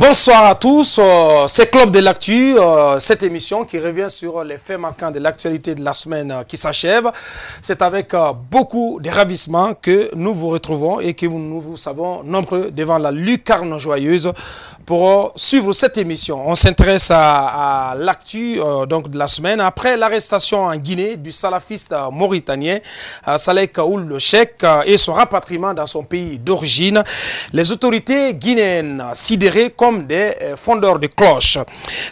Bonsoir à tous, c'est Club de l'Actu, cette émission qui revient sur les faits marquants de l'actualité de la semaine qui s'achève. C'est avec beaucoup de ravissement que nous vous retrouvons et que nous vous savons nombreux devant la lucarne joyeuse pour suivre cette émission. On s'intéresse à l'actu donc de la semaine. Après l'arrestation en Guinée du salafiste mauritanien Saleh Ould Cheikh et son rapatriement dans son pays d'origine, les autorités guinéennes sidérées comme des fondeurs de cloches.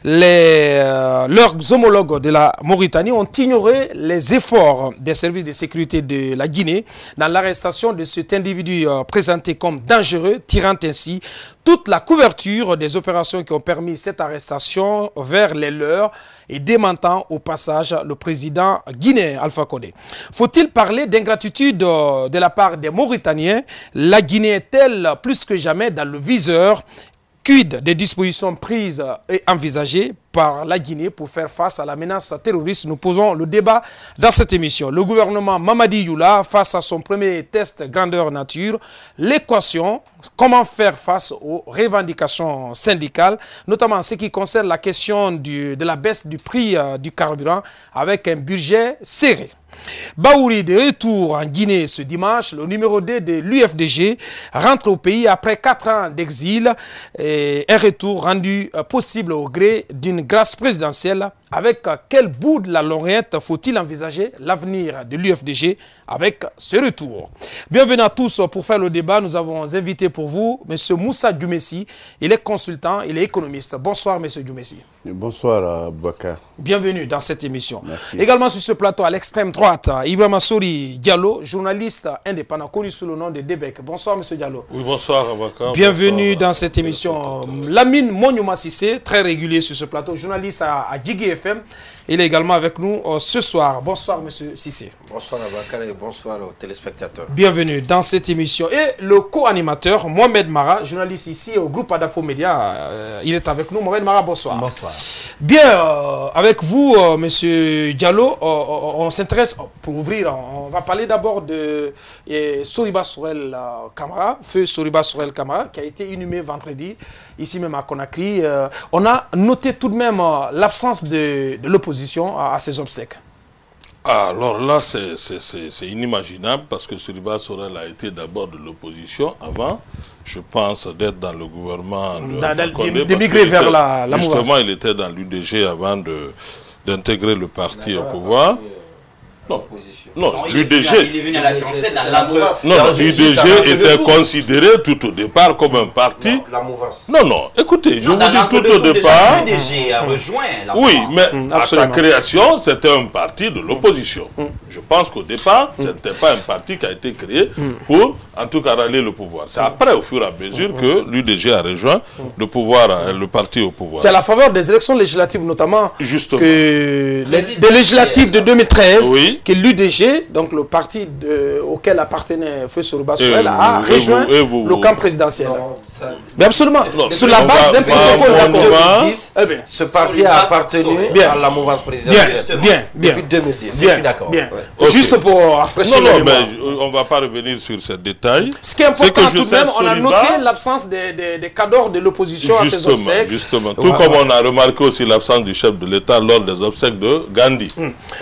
Leurs homologues de la Mauritanie ont ignoré les efforts des services de sécurité de la Guinée dans l'arrestation de cet individu présenté comme dangereux, tirant ainsi toute la couverture des opérations qui ont permis cette arrestation vers les leurs et démentant au passage le président guinéen Alpha Condé. Faut-il parler d'ingratitude de la part des Mauritaniens? La Guinée est-elle plus que jamais dans le viseur? Quid des dispositions prises et envisagées par la Guinée pour faire face à la menace terroriste? Nous posons le débat dans cette émission. Le gouvernement Mamadi Youla face à son premier test grandeur nature. L'équation, comment faire face aux revendications syndicales, notamment en ce qui concerne la question de la baisse du prix du carburant avec un budget serré. Baouri de retour en Guinée ce dimanche, le numéro 2 de l'UFDG rentre au pays après 4 ans d'exil et un retour rendu possible au gré d'une grâce présidentielle. Avec quel bout de la lorgnette faut-il envisager l'avenir de l'UFDG avec ce retour? Bienvenue à tous pour faire le débat. Nous avons invité pour vous M. Moussa Djoumessi. Il est consultant, il est économiste. Bonsoir M. Djoumessi. Bonsoir Bakar. Bienvenue dans cette émission. Merci. Également sur ce plateau à l'extrême droite, Ibrahima Souri Diallo, journaliste indépendant connu sous le nom de Debek. Bonsoir M. Diallo. Oui, bonsoir Bakar. Bienvenue bonsoir, dans cette émission. Lamine Monyouma Sissé, très régulier sur ce plateau, journaliste à Djigui FM. Il est également avec nous ce soir. Bonsoir M. Sissé. Bonsoir Bakar et bonsoir aux téléspectateurs. Bienvenue dans cette émission. Et le co-animateur Mohamed Mara, journaliste ici au groupe Adafo Média, il est avec nous. Mohamed Mara, bonsoir. Bonsoir. Bien, avec vous, M. Diallo, on s'intéresse, pour ouvrir, on va parler d'abord de Soriba Sorel Kamara, feu Soriba Sorel Kamara, qui a été inhumé vendredi, ici même à Conakry. On a noté tout de même l'absence de l'opposition à ces obsèques. Alors là, c'est inimaginable parce que Soriba Sorel a été d'abord de l'opposition avant, je pense, d'être dans le gouvernement d'émigrer vers la mouvance. Justement, il était dans l'UDG avant d'intégrer le parti au pouvoir. Non, l'UDG. Il est venu à la Fiancée dans la mouvance. Non, l'UDG était considéré tout au départ comme un parti. Non, la mouvance. Non, écoutez, je vous dis tout au départ. L'UDG a rejoint la Oui, mouvance. mais à sa création, c'était un parti de l'opposition. Je pense qu'au départ, ce n'était pas un parti qui a été créé pour, en tout cas, rallier le pouvoir. C'est après, au fur et à mesure, que l'UDG a rejoint le pouvoir, le parti au pouvoir. C'est à la faveur des élections législatives, notamment, Justement. que des législatives de 2013, oui, que l'UDG, donc le parti auquel appartenait Feu Soriba Sorel, a rejoint le camp présidentiel. Non, Mais absolument, Non, sur la base d'un protocole d'accord. 2010, Eh bien, ce parti a appartenu à la mouvance présidentielle. bien. Depuis 2010. Je suis d'accord. Bien. Ok. Juste pour rafraîchir Non, les mais mémoires. on ne va pas revenir sur ces détails. Ce qui est important que je tout de sais même, on a Soriba- noté l'absence des cadors de l'opposition à ces obsèques. Justement. Tout comme on a remarqué aussi l'absence du chef de l'État lors des obsèques de Gandhi.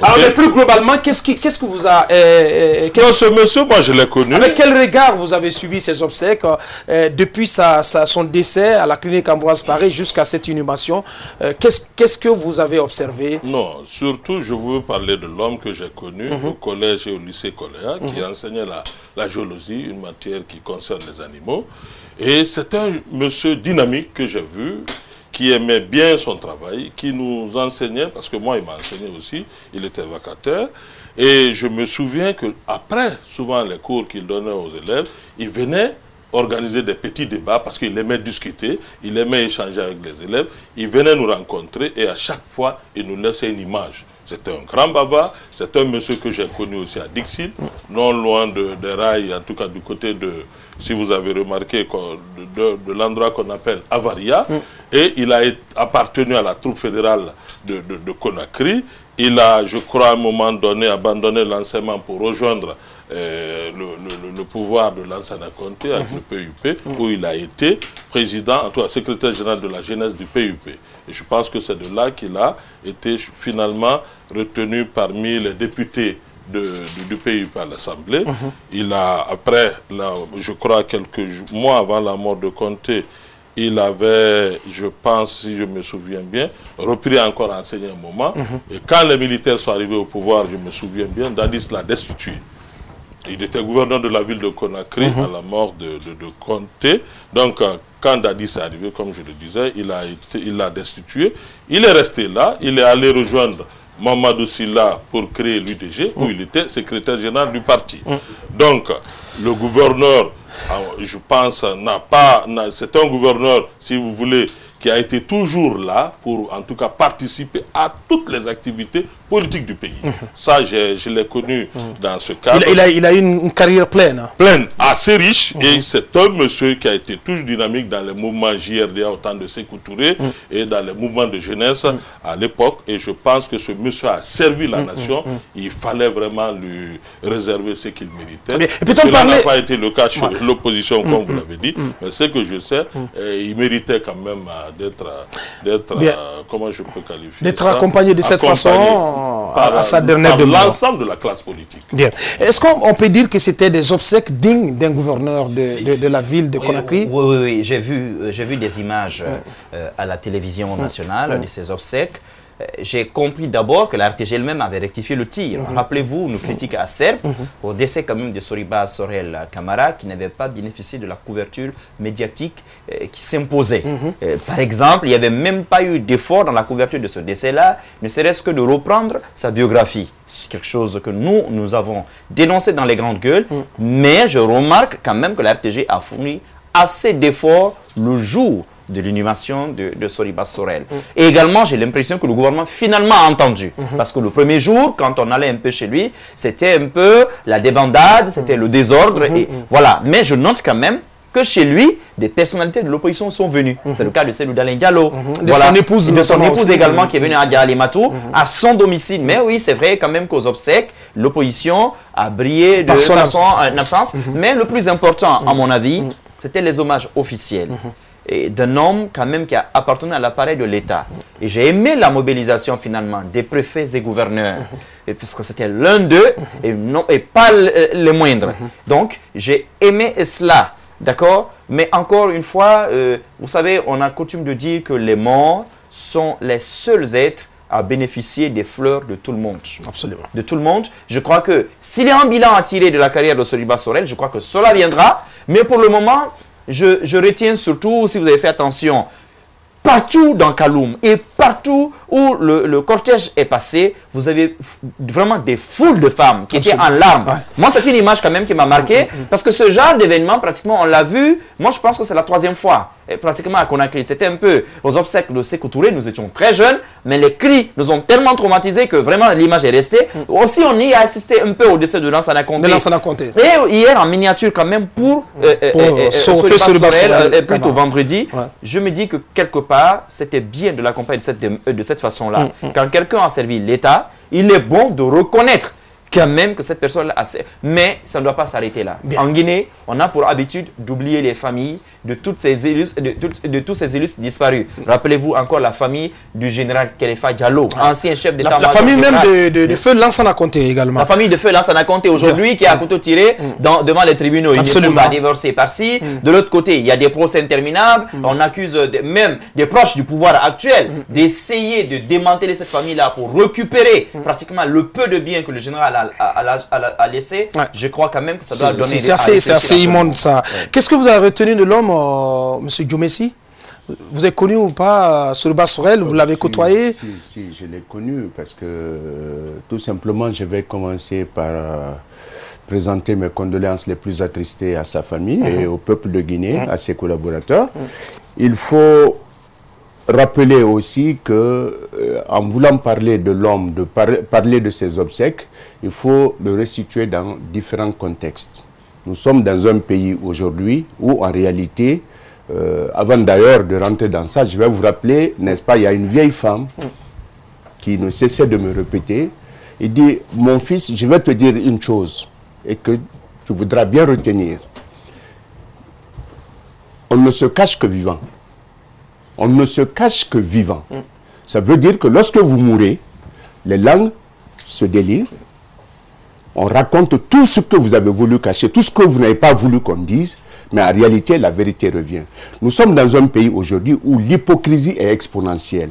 Alors, Ok? mais plus globalement, qu'est-ce que vous a... Non, ce monsieur, moi je l'ai connu. avec quel regard vous avez suivi ces obsèques depuis son décès à la clinique Ambroise Paré jusqu'à cette inhumation? Qu'est-ce que vous avez observé? Non, surtout je veux parler de l'homme que j'ai connu au collège et au lycée Coléa, qui enseignait la géologie, une matière qui concerne les animaux. Et c'est un monsieur dynamique que j'ai vu, qui aimait bien son travail, qui nous enseignait, parce que moi il m'a enseigné aussi, il était vacataire. Et je me souviens qu'après, souvent les cours qu'il donnait aux élèves, il venait organiser des petits débats parce qu'il aimait discuter, il aimait échanger avec les élèves. Il venait nous rencontrer et à chaque fois, il nous laissait une image. C'était un grand bavard, c'est un monsieur que j'ai connu aussi à Dixit, non loin des rails, en tout cas du côté de, si vous avez remarqué, de l'endroit qu'on appelle Avaria. Et il a appartenu à la troupe fédérale de Conakry. Il a, je crois, à un moment donné, abandonné l'enseignement pour rejoindre le pouvoir de Lansana Conté avec le PUP, où il a été président, en tout cas secrétaire général de la jeunesse du PUP. Et je pense que c'est de là qu'il a été finalement retenu parmi les députés du PUP à l'Assemblée. Il a, après, là, je crois quelques mois avant la mort de Conté, il avait, je pense, si je me souviens bien, repris encore à enseigner un moment. Et quand les militaires sont arrivés au pouvoir, je me souviens bien, Dadis l'a destitué. Il était gouverneur de la ville de Conakry à la mort de Conté. Donc, quand Dadis est arrivé, comme je le disais, il l'a destitué. Il est resté là, il est allé rejoindre Mamadou Sylla pour créer l'UDG, où il était secrétaire général du parti. Donc, le gouverneur, je pense, c'est un gouverneur, si vous voulez, qui a été toujours là pour, en tout cas, participer à toutes les activités politiques du pays. Ça, je l'ai connu dans ce cadre. Il a eu une carrière pleine. Pleine, assez riche, et c'est un monsieur qui a été toujours dynamique dans les mouvements JRDA, au temps de Sékou Touré, et dans les mouvements de jeunesse à l'époque. Et je pense que ce monsieur a servi la nation. Il fallait vraiment lui réserver ce qu'il méritait. Cela n'a pas été le cas chez l'opposition, comme vous l'avez dit, mais ce que je sais, il méritait quand même d'être comment je peux qualifier d'être accompagné de cette façon à sa dernière demeure. L'ensemble de la classe politique. Bien. Est-ce qu'on peut dire que c'était des obsèques dignes d'un gouverneur de la ville de Conakry? Oui, j'ai vu des images à la télévision nationale de ces obsèques. J'ai compris d'abord que la RTG elle-même avait rectifié le tir. Rappelez-vous, nous critiquons à Serp au décès quand même de Soriba Sorel Camara, qui n'avait pas bénéficié de la couverture médiatique qui s'imposait. Par exemple, il n'y avait même pas eu d'effort dans la couverture de ce décès-là, ne serait-ce que de reprendre sa biographie. C'est quelque chose que nous avons dénoncé dans les grandes gueules, mais je remarque quand même que la RTG a fourni assez d'efforts le jour de l'inhumation de Soriba Sorel. Et également, j'ai l'impression que le gouvernement finalement a entendu. Parce que le premier jour, quand on allait un peu chez lui, c'était un peu la débandade, c'était le désordre. Et voilà. Mais je note quand même que chez lui, des personnalités de l'opposition sont venues. C'est le cas de Cellou Dalein Diallo. De son épouse. De son épouse également, qui est venue à Dialematou, à son domicile. Mais oui, c'est vrai quand même qu'aux obsèques, l'opposition a brillé de son absence. Mais le plus important, à mon avis, c'était les hommages officiels. D'un homme quand même qui a appartenu à l'appareil de l'État. Et j'ai aimé la mobilisation finalement des préfets et gouverneurs, puisque c'était l'un d'eux et pas le moindre. Donc j'ai aimé cela, d'accord? Mais encore une fois, vous savez, on a coutume de dire que les morts sont les seuls êtres à bénéficier des fleurs de tout le monde. Absolument. De tout le monde. Je crois que s'il y a un bilan à tirer de la carrière de Soriba Sorel, je crois que cela viendra. Mais pour le moment, je retiens surtout, si vous avez fait attention, partout dans Kaloum et partout où le cortège est passé, vous avez vraiment des foules de femmes qui étaient en larmes. Moi, c'est une image quand même qui m'a marqué parce que ce genre d'événement, pratiquement, on l'a vu, moi je pense que c'est la 3e fois, pratiquement à Conakry. C'était un peu aux obsèques de Sékou Touré, nous étions très jeunes, mais les cris nous ont tellement traumatisés que vraiment l'image est restée. Aussi, on y a assisté un peu au décès de Lansana Conté. Et hier, en miniature quand même, pour plutôt vendredi, je me dis que quelque part, c'était bien de l'accompagner de cette façon-là. Quand quelqu'un a servi l'État, il est bon de reconnaître quand même que cette personne a... Mais ça ne doit pas s'arrêter là. Bien. En Guinée, on a pour habitude d'oublier les familles de toutes ces illustres, de tous ces illustres disparus. Rappelez-vous encore la famille du général Kéléfa Diallo, ancien chef d'État. La famille même de feu Lansana Conté également. La famille de feu Lansana Conté aujourd'hui qui est à couteau tiré devant les tribunaux. Une épouse a divorcé par-ci. De l'autre côté, il y a des procès interminables. On accuse même des proches du pouvoir actuel d'essayer de démanteler cette famille-là pour récupérer pratiquement le peu de biens que le général a laissé. Je crois quand même que ça doit donner... C'est assez immonde ça. Qu'est-ce que vous avez retenu de l'homme, M. Diomessi? Vous avez connu ou pas Soriba Sorel? Vous l'avez côtoyé? Si, je l'ai connu parce que tout simplement, je vais commencer par présenter mes condoléances les plus attristées à sa famille et au peuple de Guinée, à ses collaborateurs. Il faut rappeler aussi que, en voulant parler de l'homme, parler de ses obsèques, il faut le resituer dans différents contextes. Nous sommes dans un pays aujourd'hui où, en réalité, avant d'ailleurs de rentrer dans ça, je vais vous rappeler, n'est-ce pas, il y a une vieille femme qui ne cessait de me répéter. Il dit, mon fils, je vais te dire une chose. et que tu voudras bien retenir. On ne se cache que vivant. On ne se cache que vivant. Ça veut dire que lorsque vous mourrez, les langues se délient. On raconte tout ce que vous avez voulu cacher, tout ce que vous n'avez pas voulu qu'on dise, mais en réalité, la vérité revient. Nous sommes dans un pays aujourd'hui où l'hypocrisie est exponentielle.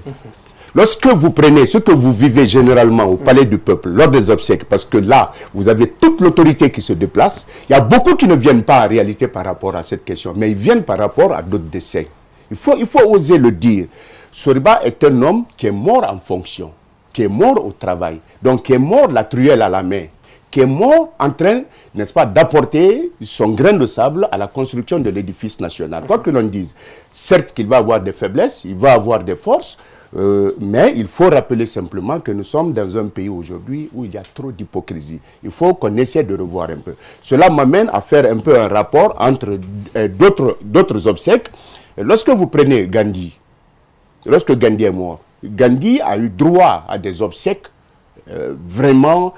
Lorsque vous prenez ce que vous vivez généralement au Palais du Peuple, lors des obsèques, parce que là, vous avez toute l'autorité qui se déplace, il y a beaucoup qui ne viennent pas en réalité par rapport à cette question, mais ils viennent par rapport à d'autres décès. Il faut oser le dire. Soriba est un homme qui est mort en fonction, qui est mort au travail, donc qui est mort la truelle à la main, qui est mort en train, n'est-ce pas, d'apporter son grain de sable à la construction de l'édifice national. Quoi que l'on dise, certes qu'il va avoir des faiblesses, il va avoir des forces, mais il faut rappeler simplement que nous sommes dans un pays aujourd'hui où il y a trop d'hypocrisie. Il faut qu'on essaie de revoir un peu. Cela m'amène à faire un peu un rapport entre d'autres obsèques. Lorsque vous prenez Gandhi, lorsque Gandhi est mort, Gandhi a eu droit à des obsèques vraiment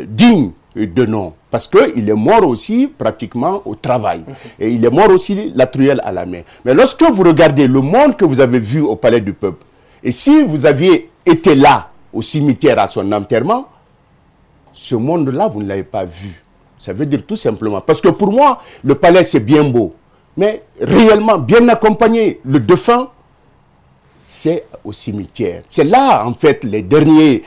dignes de nom. Parce qu'il est mort aussi pratiquement au travail. Et il est mort aussi la truelle à la main. Mais lorsque vous regardez le monde que vous avez vu au Palais du Peuple, et si vous aviez été là, au cimetière, à son enterrement, ce monde-là, vous ne l'avez pas vu. Ça veut dire tout simplement. Parce que pour moi, le palais, c'est bien beau. Mais réellement, bien accompagné, le défunt, c'est au cimetière. C'est là, en fait, les derniers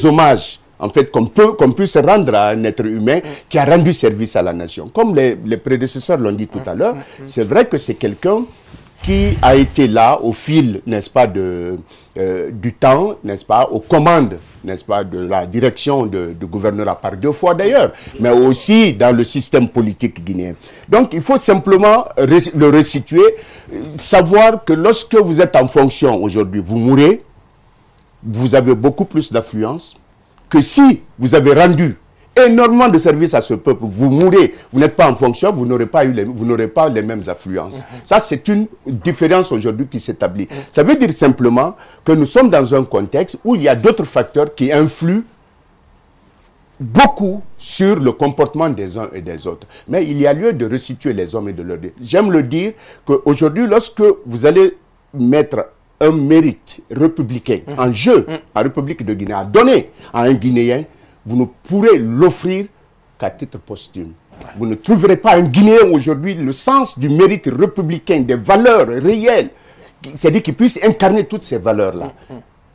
hommages en fait, qu'on puisse rendre à un être humain qui a rendu service à la nation. Comme les prédécesseurs l'ont dit tout à l'heure, c'est vrai que c'est quelqu'un qui a été là au fil, n'est-ce pas, du temps, n'est-ce pas, aux commandes, n'est-ce pas, de la direction du gouvernorat par 2 fois d'ailleurs, mais aussi dans le système politique guinéen. Donc il faut simplement le resituer, savoir que lorsque vous êtes en fonction aujourd'hui, vous mourrez, vous avez beaucoup plus d'affluence que si vous avez rendu énormément de services à ce peuple, vous mourrez, vous n'êtes pas en fonction, vous n'aurez pas les mêmes affluences. Ça, c'est une différence aujourd'hui qui s'établit. Ça veut dire simplement que nous sommes dans un contexte où il y a d'autres facteurs qui influent beaucoup sur le comportement des uns et des autres. Mais il y a lieu de resituer les hommes et de leur dire. J'aime le dire qu'aujourd'hui, lorsque vous allez mettre un mérite républicain en jeu en République de Guinée, à donner à un Guinéen, vous ne pourrez l'offrir qu'à titre posthume. Vous ne trouverez pas un Guinéen aujourd'hui le sens du mérite républicain, des valeurs réelles, c'est-à-dire qu'il puisse incarner toutes ces valeurs-là.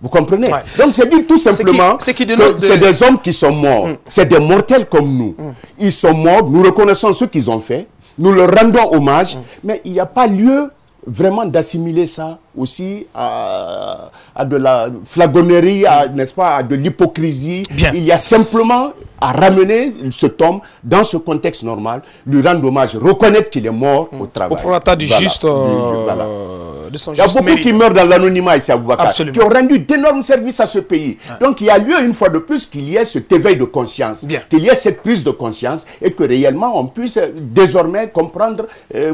Vous comprenez? Donc c'est dire tout simplement que c'est des hommes qui sont morts, c'est des mortels comme nous. Ils sont morts, nous reconnaissons ce qu'ils ont fait, nous leur rendons hommage, mais il n'y a pas lieu vraiment d'assimiler ça aussi à de la flagonnerie, n'est-ce pas, à de l'hypocrisie. Il y a simplement à ramener cet homme dans ce contexte normal, lui rendre hommage, reconnaître qu'il est mort au travail. Au prorata du juste, de son juste. Il y a beaucoup qui meurent dans l'anonymat ici à Boubacar, qui ont rendu d'énormes services à ce pays. Donc il y a lieu une fois de plus qu'il y ait cet éveil de conscience, qu'il y ait cette prise de conscience et que réellement on puisse désormais comprendre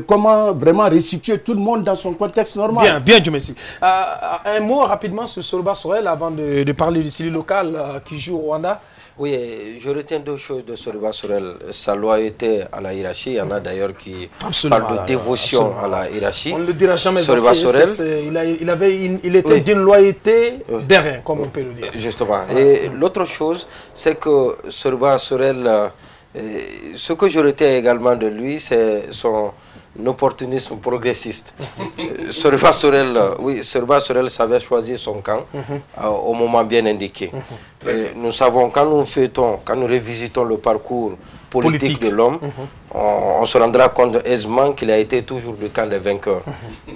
comment vraiment restituer tout le monde dans son contexte normal. Bien, Dieu merci. Un mot rapidement sur Soriba Sorel avant de parler du Sili local qui joue au Rwanda. Oui, je retiens 2 choses de Soriba Sorel. Sa loyauté à la hiérarchie. Il y en a d'ailleurs qui parlent de dévotion à la hiérarchie. On ne le dira jamais. Soriba Sorel, il était d'une loyauté d'airain, comme on peut le dire. Justement. Et l'autre chose, c'est que Soriba Sorel, ce que je retiens également de lui, c'est son opportunisme progressiste. Soriba Sorel savait choisir son camp au moment bien indiqué. Nous savons, quand nous revisitons le parcours politique de l'homme, on se rendra compte aisément qu'il a été toujours du camp des vainqueurs.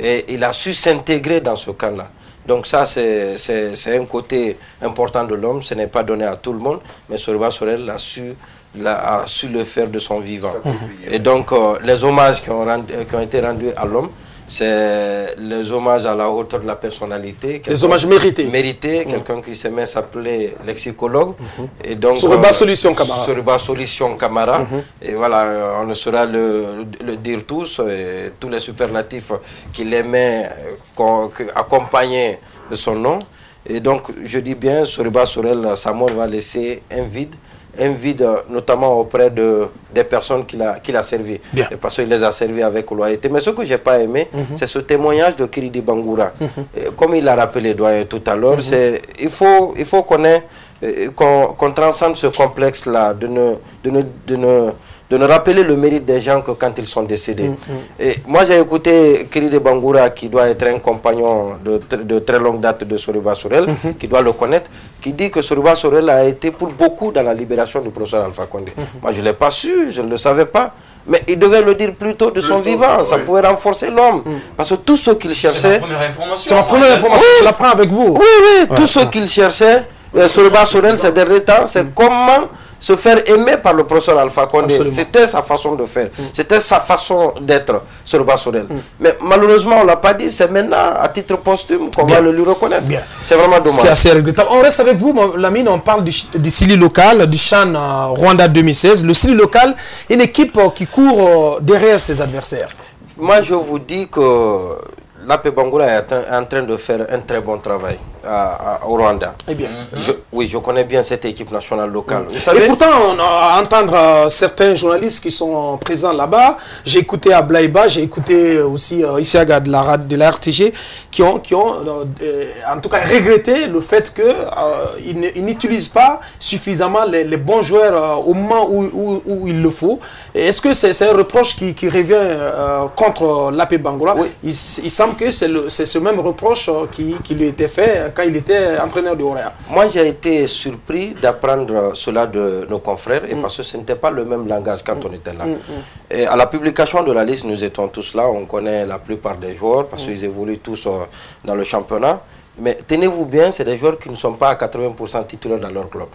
Et il a su s'intégrer dans ce camp-là. Donc ça, c'est un côté important de l'homme. Ce n'est pas donné à tout le monde, mais Soriba Sorel a su le faire de son vivant. Et donc, les hommages qui ont été rendus à l'homme, c'est les hommages à la hauteur de la personnalité. Les hommages mérités. Quelqu'un qui s'aimait s'appeler lexicologue. Et donc, Soriba Solution Camara. Soriba Solution Camara. Et voilà, on ne saura le dire tous, et tous les superlatifs qu'il aimait accompagner de son nom. Et donc, je dis bien, Soriba Sorel, sa mort va laisser un vide un vide, notamment auprès des personnes qu'il a servi. Et parce qu'il les a servis avec loyauté. Mais ce que je n'ai pas aimé, c'est ce témoignage de Kiridi Bangoura. Comme il l'a rappelé, doyen, tout à l'heure, il faut qu'on transcende ce complexe-là, de ne rappeler le mérite des gens que quand ils sont décédés. Et moi, j'ai écouté Kiridi Bangoura, qui doit être un compagnon de très longue date de Soriba Sorel, qui doit le connaître, qui dit que Soriba Sorel a été pour beaucoup dans la libération du professeur Alpha Condé. Moi, je ne l'ai pas su, je ne le savais pas. Mais il devait le dire plutôt de son vivant. Ça pouvait renforcer l'homme. Parce que tout ce qu'il cherchait... C'est ma première information. Je la prends avec vous. Oui, tout ce qu'il cherchait, Soriba Sorel, ces derniers temps, c'est comment se faire aimer par le professeur Alpha Condé. C'était sa façon de faire. C'était sa façon d'être, Soriba Sorel. Mais malheureusement, on ne l'a pas dit. C'est maintenant, à titre posthume, qu'on va le lui reconnaître. C'est vraiment dommage. Ce qui est assez regrettable. On reste avec vous, Lamine. On parle du Sili local, du CHAN Rwanda 2016. Le Sili local, une équipe qui court derrière ses adversaires. Moi, je vous dis que l'AP Bangoura est en train de faire un très bon travail au Rwanda. Eh bien. Oui, je connais bien cette équipe nationale locale. Vous savez, et pourtant, on a entendre certains journalistes qui sont présents là-bas. J'ai écouté à Blaïba, j'ai écouté aussi Isiaga de la RTG, qui ont en tout cas regretté le fait qu'ils n'utilisent pas suffisamment les bons joueurs au moment où il le faut. Est-ce que c'est un reproche qui revient contre l'AP Bangoura? Oui. Il semble que c'est ce même reproche qui lui était fait quand il était entraîneur de Orea. Moi, j'ai été surpris d'apprendre cela de nos confrères, et parce que ce n'était pas le même langage quand on était là. Et à la publication de la liste, nous étions tous là, on connaît la plupart des joueurs, parce qu'ils évoluent tous dans le championnat. Mais tenez-vous bien, c'est des joueurs qui ne sont pas à 80% titulaires dans leur club.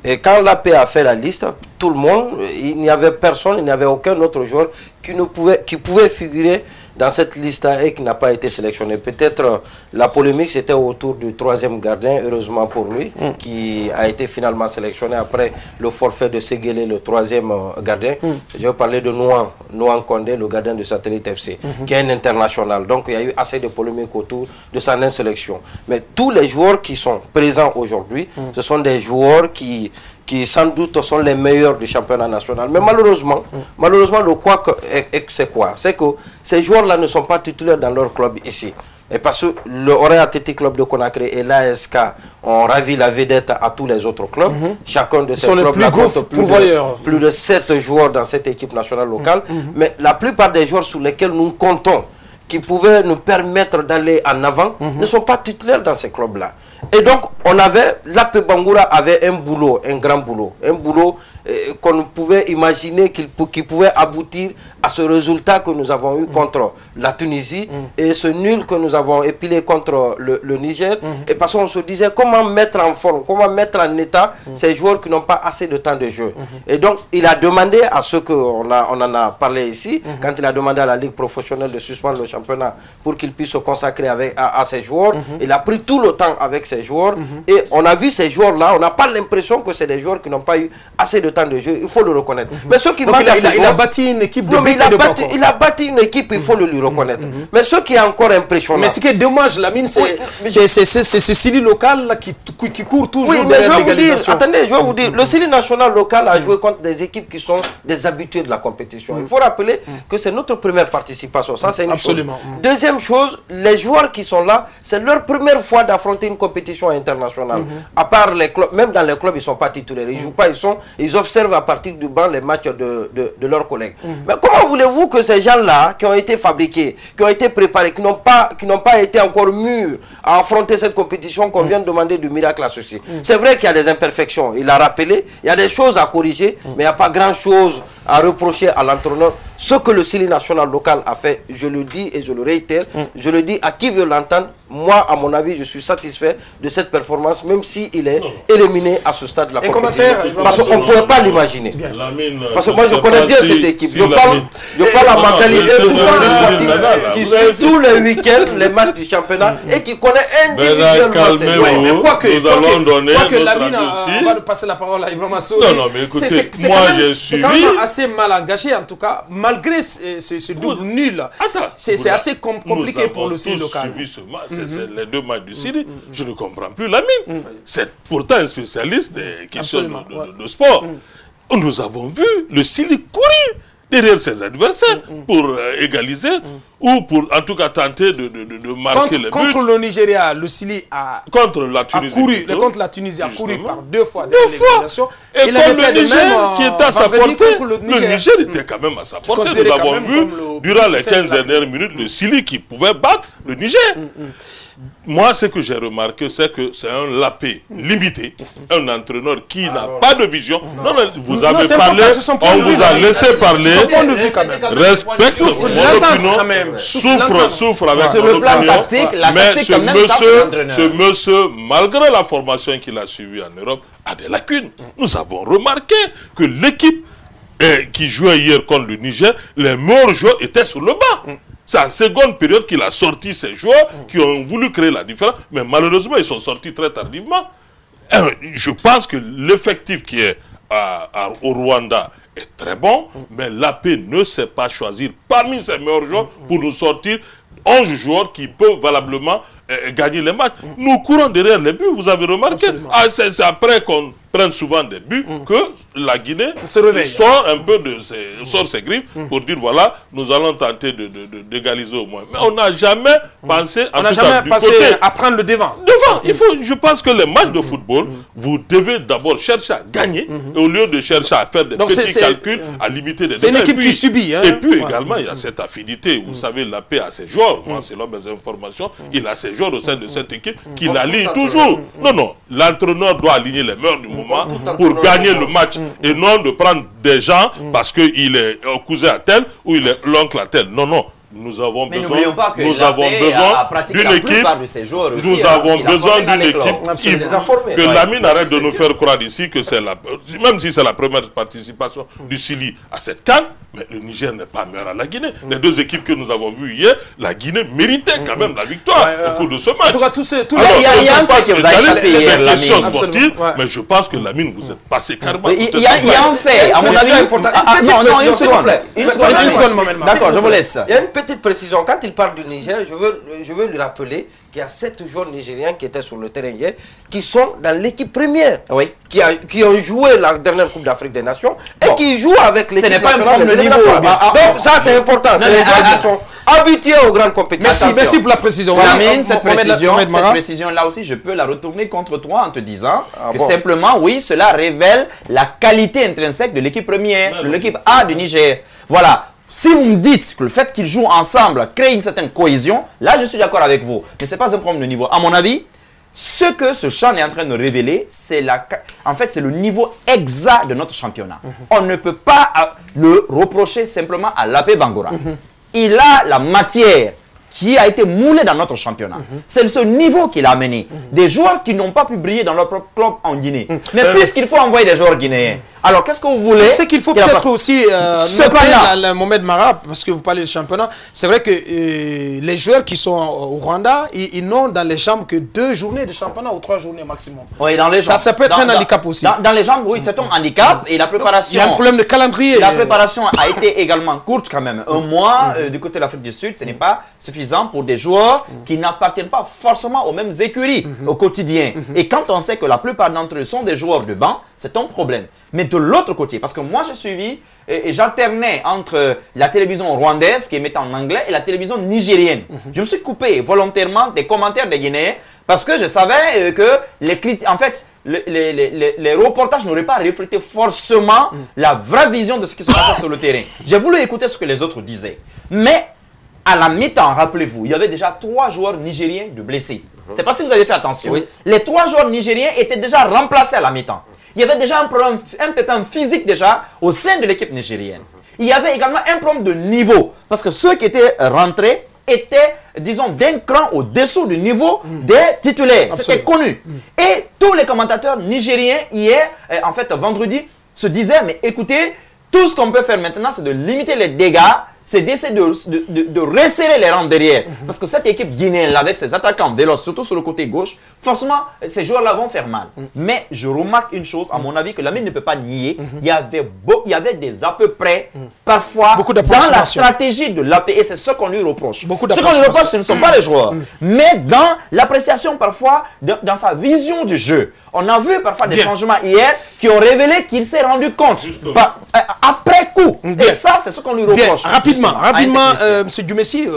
Et quand l'AP a fait la liste, tout le monde, il n'y avait personne, il n'y avait aucun autre joueur qui pouvait figurer dans cette liste et qui n'a pas été sélectionné. Peut-être la polémique c'était autour du troisième gardien, heureusement pour lui, qui a été finalement sélectionné après le forfait de Séguélé, le troisième gardien. Je vais parler de Nouan Condé, le gardien de Satellite FC, qui est un international. Donc il y a eu assez de polémiques autour de sa non-sélection. Mais tous les joueurs qui sont présents aujourd'hui, ce sont des joueurs qui sans doute sont les meilleurs du championnat national. Mais malheureusement, le quoi c'est quoi? C'est que ces joueurs-là ne sont pas titulaires dans leur club ici. Et parce que le Orea Athletic Club de Conakry et l'ASK ont ravi la vedette à tous les autres clubs. Chacun de ces clubs compte plus de 7 joueurs dans cette équipe nationale locale. Mais la plupart des joueurs sur lesquels nous comptons, qui pouvaient nous permettre d'aller en avant, ne sont pas titulaires dans ces clubs-là. Et donc, l'AP Bangoura avait un boulot, un grand boulot. Un boulot qu'on pouvait imaginer qui pouvait aboutir à ce résultat que nous avons eu contre la Tunisie et ce nul que nous avons épilé contre le Niger. Et parce qu'on se disait comment mettre en forme, comment mettre en état ces joueurs qui n'ont pas assez de temps de jeu. Et donc, il a demandé à ceux qu'on en a parlé ici, quand il a demandé à la Ligue professionnelle de suspendre le championnat pour qu'il puisse se consacrer à ces joueurs. Il a pris tout le temps avec ces joueurs et on a vu ces joueurs-là, on n'a pas l'impression que c'est des joueurs qui n'ont pas eu assez de temps de jeu, il faut le reconnaître. Mais ceux qui il a bâti une équipe il a bâti une équipe, il faut le lui reconnaître. Mais ce qui est encore impressionnant... Mais ce qui est dommage, Lamine, c'est ce Sili local là, qui court toujours vers l'égalisation. Attendez, je vais vous dire, le Sili national local a joué contre des équipes qui sont des habitués de la compétition. Il faut rappeler que c'est notre première participation, ça c'est une chose. Deuxième chose, les joueurs qui sont là, c'est leur première fois d'affronter une compétition internationale. À part les clubs, même dans les clubs, ils ne sont pas titulaires. Ils ne jouent pas, ils observent à partir du banc les matchs de leurs collègues. Mais comment voulez-vous que ces gens-là, qui ont été fabriqués, qui ont été préparés, qui n'ont pas été encore mûrs à affronter cette compétition, qu'on vient de demander du miracle à ceci? C'est vrai qu'il y a des imperfections, il a rappelé, il y a des choses à corriger, mais il n'y a pas grand-chose à reprocher à l'entraîneur. Ce que le Sili national local a fait, je le dis et je le réitère, je le dis à qui veut l'entendre, moi, à mon avis, je suis satisfait de cette performance, même s'il est éliminé à ce stade de la compétition. Parce qu'on ne pourrait pas l'imaginer. Parce que moi, je connais bien cette équipe. Je parle à ma qualité de journaliste sportif qui suit tous les week-ends les matchs du championnat et qui connaît individuellement ces joueurs. Quoique Lamine, on va passer la parole à Ibrahima Sow. Non, mais écoutez, moi, j'ai suivi... C'est quand même assez mal engagé, en tout cas, malgré ce double nul, c'est assez compliqué pour le Syli local. Suivi ce match, c'est les 2 matchs du Syli. Je ne comprends plus Lamine. C'est pourtant un spécialiste des questions de sport. Nous avons vu le Syli courir derrière ses adversaires pour égaliser ou pour en tout cas tenter de marquer les buts. Contre le Nigeria, le Syli a contre la Tunisie a couru par 2 fois. Et comme le Niger qui est à sa portée, le Niger était quand même à sa portée. Nous avons vu durant les 15 dernières minutes le Syli qui pouvait battre le Niger. Moi, ce que j'ai remarqué, c'est que c'est un lapé limité, un entraîneur qui n'a pas de vision. Non, vous avez parlé, on vous a laissé parler. Respecte mon opinion, souffre avec mon opinion. Mais ce monsieur, malgré la formation qu'il a suivie en Europe, a des lacunes. Nous avons remarqué que l'équipe qui jouait hier contre le Niger, les meilleurs joueurs étaient sur le banc. C'est en seconde période qu'il a sorti ces joueurs qui ont voulu créer la différence, mais malheureusement, ils sont sortis très tardivement. Je pense que l'effectif qui est au Rwanda est très bon, mais l'AP ne sait pas choisir parmi ses meilleurs joueurs pour nous sortir 11 joueurs qui peuvent valablement gagner les matchs. Nous courons derrière les buts, vous avez remarqué. C'est après qu'on prenne souvent des buts que la Guinée sort un peu sort ses griffes pour dire voilà, nous allons tenter d'égaliser au moins. Mais on n'a jamais pensé à prendre le devant. Je pense que les matchs de football, vous devez d'abord chercher à gagner au lieu de chercher à faire des petits calculs, à limiter des dégâts. C'est une équipe qui subit. Et puis également, il y a cette affinité. Vous savez, la paix a ses joueurs. Moi, selon mes informations, il a ses joueurs au sein de cette équipe qui l'aligne toujours. Non, l'entraîneur doit aligner les meilleurs du moment pour gagner le match et non de prendre des gens parce qu'il est cousin à tel ou il est l'oncle à tel. Non. Nous avons besoin d'une équipe. Nous avons besoin d'une équipe que Lamine arrête de nous faire croire ici que c'est même si c'est la première participation du Syli à cette CAN, mais le Niger n'est pas meilleur à la Guinée. Les 2 équipes que nous avons vues hier, la Guinée méritait quand même la victoire au cours de ce match. En tout cas, il y a un fait que vous avez fait hier, question sportive, mais je pense que Lamine, vous êtes passé carrément. Il y a un fait, à mon avis, non, une seconde. D'accord, je vous laisse. Il y a une petite précision. Quand il parle du Niger, je veux lui rappeler qu'il y a 7 joueurs nigériens qui étaient sur le terrain hier, qui sont dans l'équipe première, qui ont joué la dernière Coupe d'Afrique des Nations et qui jouent avec l'équipe nationale. Donc ça c'est important. C'est les gens qui sont habitués aux grandes compétitions. Merci pour la précision. Lamine, cette précision-là aussi, je peux la retourner contre toi en te disant que simplement, oui, cela révèle la qualité intrinsèque de l'équipe première, de l'équipe A du Niger. Voilà. Si vous me dites que le fait qu'ils jouent ensemble crée une certaine cohésion, là je suis d'accord avec vous. Mais ce n'est pas un problème de niveau. À mon avis, ce que ce CHAN est en train de révéler, c'est le niveau exact de notre championnat. On ne peut pas le reprocher simplement à l'AP Bangura. Il a la matière qui a été moulée dans notre championnat. C'est ce niveau qu'il a amené. Des joueurs qui n'ont pas pu briller dans leur propre club en Guinée. Mais puisqu'il faut envoyer des joueurs guinéens, alors qu'est-ce que vous voulez? C'est qu'il faut peut-être aussi Mohamed Mara, parce que vous parlez de championnat, c'est vrai que les joueurs qui sont au Rwanda, ils n'ont dans les jambes que 2 journées de championnat ou 3 journées maximum. Oui, dans les jambes. Ça peut être un handicap aussi. Dans les jambes, oui, c'est un handicap. Et la préparation... Il y a un problème de calendrier. La préparation a été également courte quand même. Un mois du côté de l'Afrique du Sud, ce n'est pas suffisant pour des joueurs qui n'appartiennent pas forcément aux mêmes écuries au quotidien. Et quand on sait que la plupart d'entre eux sont des joueurs de banc, c'est un problème. Mais de l'autre côté, parce que moi j'ai suivi et j'alternais entre la télévision rwandaise qui émettait en anglais et la télévision nigérienne. Je me suis coupé volontairement des commentaires des Guinéens parce que je savais que les reportages n'auraient pas reflété forcément la vraie vision de ce qui se passait sur le terrain. J'ai voulu écouter ce que les autres disaient. Mais à la mi-temps, rappelez-vous, il y avait déjà 3 joueurs nigériens de blessés. C'est pas si vous avez fait attention. Les 3 joueurs nigériens étaient déjà remplacés à la mi-temps. Il y avait déjà un pépin physique déjà au sein de l'équipe nigérienne. Il y avait également un problème de niveau. Parce que ceux qui étaient rentrés étaient, disons, d'un cran au-dessous du niveau des titulaires. C'était connu. Et tous les commentateurs nigériens, hier, vendredi, se disaient, mais écoutez, tout ce qu'on peut faire maintenant, c'est de limiter les dégâts. c'est d'essayer de resserrer les rangs derrière. Parce que cette équipe guinéenne, avec ses attaquants véloces, surtout sur le côté gauche, forcément, ces joueurs-là vont faire mal. Mais je remarque une chose, à mon avis, que Lamine ne peut pas nier. Il y avait des à peu près, parfois, dans la stratégie de l'AP, et c'est ce qu'on lui reproche. Ce qu'on lui reproche, ce ne sont pas les joueurs. Mais dans l'appréciation, parfois, dans sa vision du jeu. On a vu parfois des changements hier qui ont révélé qu'il s'est rendu compte après coup. Et ça, c'est ce qu'on lui reproche. Rapidement, M. Dumessi,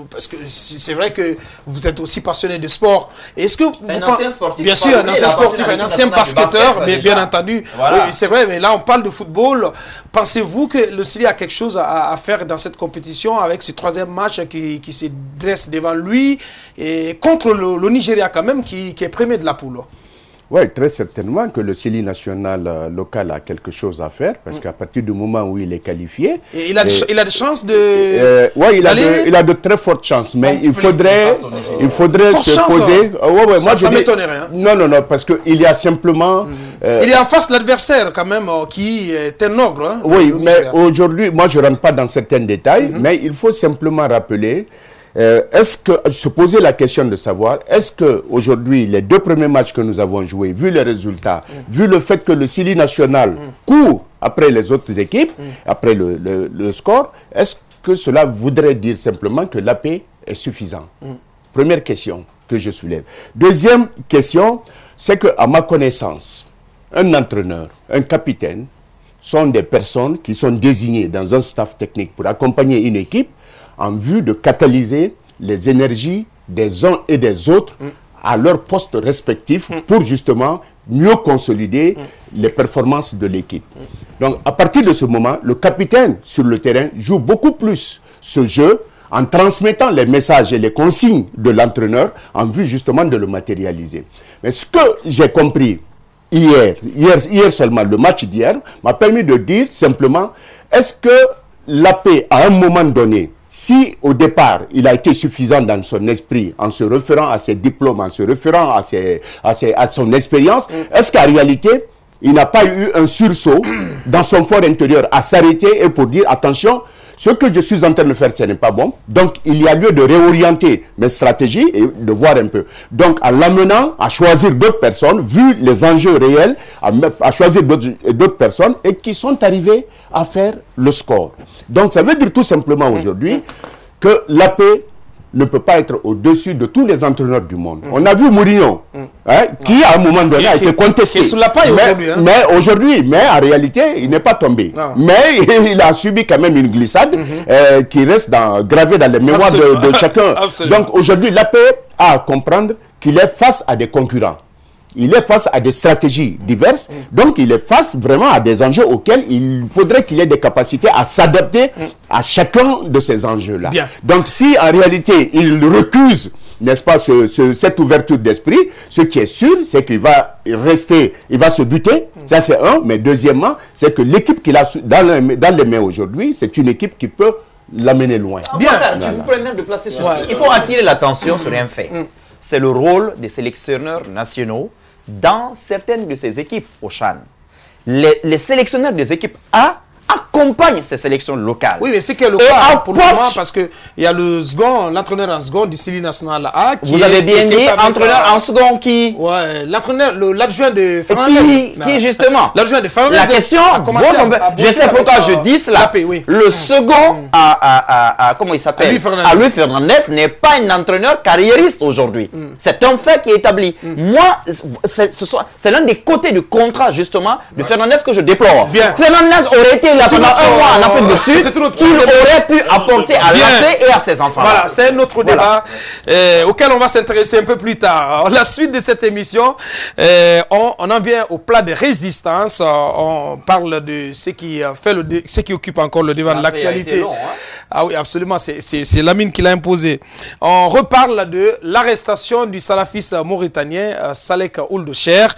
parce que c'est vrai que vous êtes aussi passionné de sport. Est-ce que un ancien sportif, bien sûr, un ancien sportif, un ancien basketteur, mais bien entendu. Voilà. Oui, c'est vrai, mais là on parle de football. Pensez-vous que le Syrie a quelque chose à faire dans cette compétition avec ce troisième match qui se dresse devant lui et contre le Nigeria quand même qui est premier de la poule? Oui, très certainement que le CELI national local a quelque chose à faire, parce qu'à partir du moment où il est qualifié... Et il a des chances de... oui, il a de très fortes chances, mais il faudrait se poser... ça m'étonnerait. Hein. Non, parce qu'il y a simplement... il est en face de l'adversaire quand même, qui est un ogre. Hein, oui, mais aujourd'hui, moi je ne rentre pas dans certains détails, mais il faut simplement rappeler... se poser la question de savoir, est-ce qu'aujourd'hui, les 2 premiers matchs que nous avons joués, vu les résultats, vu le fait que le CELI national court après les autres équipes, après le score, est-ce que cela voudrait dire simplement que l'AP est suffisant? Première question que je soulève. Deuxième question, c'est qu'à ma connaissance, un entraîneur, un capitaine, sont des personnes qui sont désignées dans un staff technique pour accompagner une équipe en vue de catalyser les énergies des uns et des autres à leurs postes respectifs pour justement mieux consolider les performances de l'équipe. Donc, à partir de ce moment, le capitaine sur le terrain joue beaucoup plus ce jeu en transmettant les messages et les consignes de l'entraîneur en vue justement de le matérialiser. Mais ce que j'ai compris hier seulement, le match d'hier, m'a permis de dire simplement, est-ce que l'AP, à un moment donné, si au départ, il a été suffisant dans son esprit, en se référant à ses diplômes, en se référant à son expérience, est-ce qu'en réalité, il n'a pas eu un sursaut dans son fort intérieur à s'arrêter et pour dire, attention, ce que je suis en train de faire, ce n'est pas bon. Donc, il y a lieu de réorienter mes stratégies et de voir un peu. Donc, en l'amenant à choisir d'autres personnes, vu les enjeux réels, à choisir d'autres personnes et qui sont arrivés à faire le score. Donc, ça veut dire tout simplement aujourd'hui que l'AP ne peut pas être au-dessus de tous les entraîneurs du monde. On a vu Mourinho, qui à un moment donné a été contesté. Qui est sous la paille aujourd'hui. Mais aujourd'hui, en réalité, il n'est pas tombé. Non. Mais il a subi quand même une glissade qui reste gravée dans les mémoires de chacun. Donc aujourd'hui, l'AP a à comprendre qu'il est face à des concurrents. Il est face à des stratégies diverses, donc il est face vraiment à des enjeux auxquels il faudrait qu'il ait des capacités à s'adapter à chacun de ces enjeux-là. Donc si en réalité il recuse, n'est-ce pas, cette ouverture d'esprit, ce qui est sûr, c'est qu'il va rester, il va se buter, ça c'est un, mais deuxièmement, c'est que l'équipe qu'il a dans les mains aujourd'hui, c'est une équipe qui peut l'amener loin. Tu vous permets de placer ceci. Il faut attirer l'attention sur un fait. C'est le rôle des sélectionneurs nationaux dans certaines de ces équipes au CHAN. Les sélectionneurs des équipes A accompagnent ces sélections locales. Oui, mais c'est que le cas pour le moment, parce qu'il y a l'entraîneur en second du CELI national A. Vous avez bien dit, entraîneur en second qui? Ouais, l'adjoint de Fernandez. Qui justement? L'adjoint de Fernandez. La question, je sais pourquoi je dis cela. Le second, comment il s'appelle? À Luis Fernandez n'est pas un entraîneur carriériste aujourd'hui. C'est un fait qui est établi. Moi, c'est l'un des côtés du contrat justement de Fernandez que je déplore. Fernandez aurait été là pendant un mois en Afrique du Sud, qu'il aurait pu apporter à l'AP et à ses enfants. Voilà, c'est un autre débat auquel on va s'intéresser un peu plus tard. La suite de cette émission, on en vient au plat de résistance. On parle de ce qui occupe encore le devant de l'actualité. Ah oui, absolument, c'est Lamine qui l'a imposé. On reparle de l'arrestation du salafiste mauritanien Salek Ould Cher.